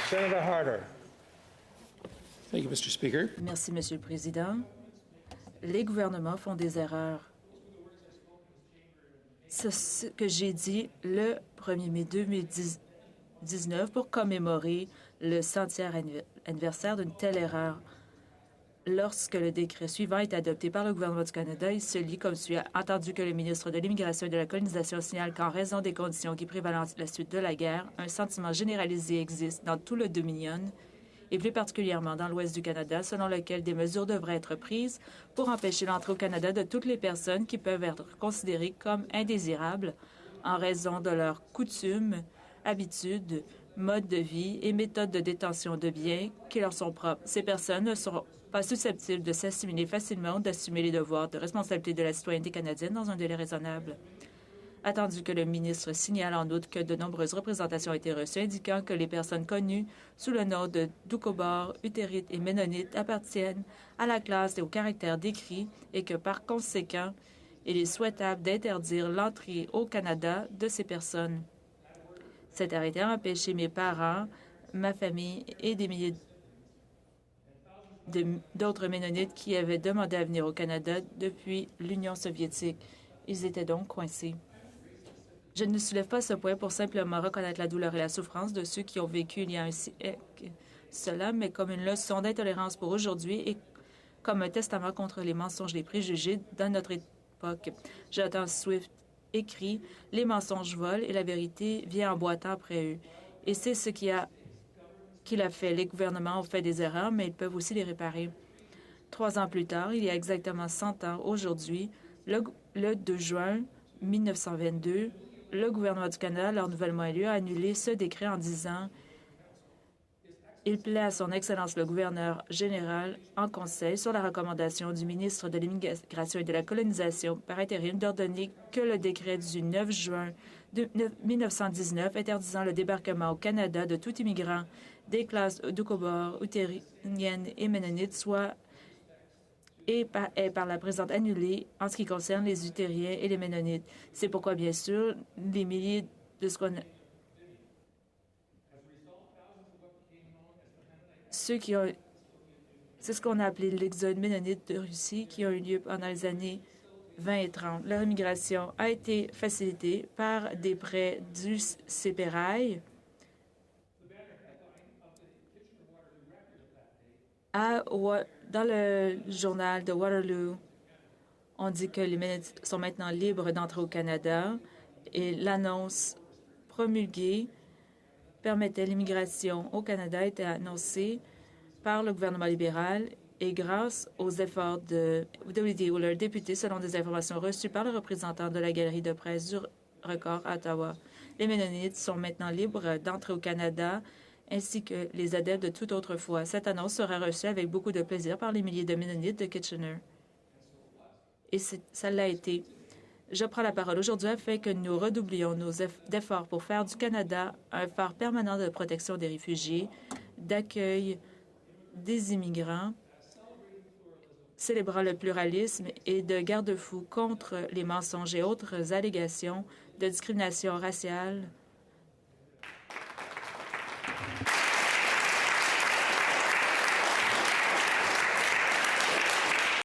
Senator Harder. Thank you, Mr. Speaker. Merci, Monsieur le Président. Les gouvernements font des erreurs. C'est ce que j'ai dit le 1er mai 2019 pour commémorer le centième anniversaire d'une telle erreur. Lorsque le décret suivant est adopté par le gouvernement du Canada, il se lit comme suit. Entendu que le ministre de l'Immigration et de la Colonisation signale qu'en raison des conditions qui prévalent à la suite de la guerre, un sentiment généralisé existe dans tout le Dominion, et plus particulièrement dans l'ouest du Canada, selon lequel des mesures devraient être prises pour empêcher l'entrée au Canada de toutes les personnes qui peuvent être considérées comme indésirables en raison de leurs coutumes, habitudes, modes de vie et méthodes de détention de biens qui leur sont propres. Ces personnes ne seront pas susceptibles de s'assimiler facilement ou d'assumer les devoirs de responsabilité de la citoyenneté canadienne dans un délai raisonnable. Attendu que le ministre signale en outre que de nombreuses représentations ont été reçues indiquant que les personnes connues sous le nom de Doukhobor, Utarit et Ménonite appartiennent à la classe et au caractère décrit et que par conséquent, il est souhaitable d'interdire l'entrée au Canada de ces personnes. Cet arrêté a empêché mes parents, ma famille et des milliers d'autres Ménonites qui avaient demandé à venir au Canada depuis l'Union soviétique. Ils étaient donc coincés. Je ne soulève pas ce point pour simplement reconnaître la douleur et la souffrance de ceux qui ont vécu il y a un siècle cela, mais comme une leçon d'intolérance pour aujourd'hui et comme un testament contre les mensonges et les préjugés dans notre époque. Jonathan Swift écrit « Les mensonges volent et la vérité vient en boitant après eux ». Et c'est ce qu'il a fait. Les gouvernements ont fait des erreurs, mais ils peuvent aussi les réparer. 3 ans plus tard, il y a exactement 100 ans aujourd'hui, le 2 juin 1922, le gouvernement du Canada, leur nouvellement élu, a annulé ce décret en disant « Il plaît à son Excellence le gouverneur général en conseil sur la recommandation du ministre de l'Immigration et de la Colonisation par intérim d'ordonner que le décret du 9 juin 1919 interdisant le débarquement au Canada de tout immigrant des classes Doukhobor, Utaritiennes et Ménonites soit est par la présente annulé en ce qui concerne les Utériens et les Ménonites. C'est pourquoi, bien sûr, les milliers de ce qu'on a... C'est ce qu'on a appelé l'exode ménonite de Russie qui a eu lieu pendant les années 20 et 30. Leur immigration a été facilitée par des prêts du CPRI dans le journal de Waterloo. On dit que les Ménonites sont maintenant libres d'entrer au Canada et l'annonce promulguée permettait l'immigration au Canada était annoncée par le gouvernement libéral et grâce aux efforts de W.D. Wheeler, député, selon des informations reçues par le représentant de la galerie de presse du Record à Ottawa. Les Ménonites sont maintenant libres d'entrer au Canada ainsi que les adeptes de toute autre foi. Cette annonce sera reçue avec beaucoup de plaisir par les milliers de Ménonites de Kitchener. Et ça l'a été. Je prends la parole aujourd'hui afin que nous redoublions nos efforts pour faire du Canada un phare permanent de protection des réfugiés, d'accueil des immigrants, célébrant le pluralisme et de garde-fous contre les mensonges et autres allégations de discrimination raciale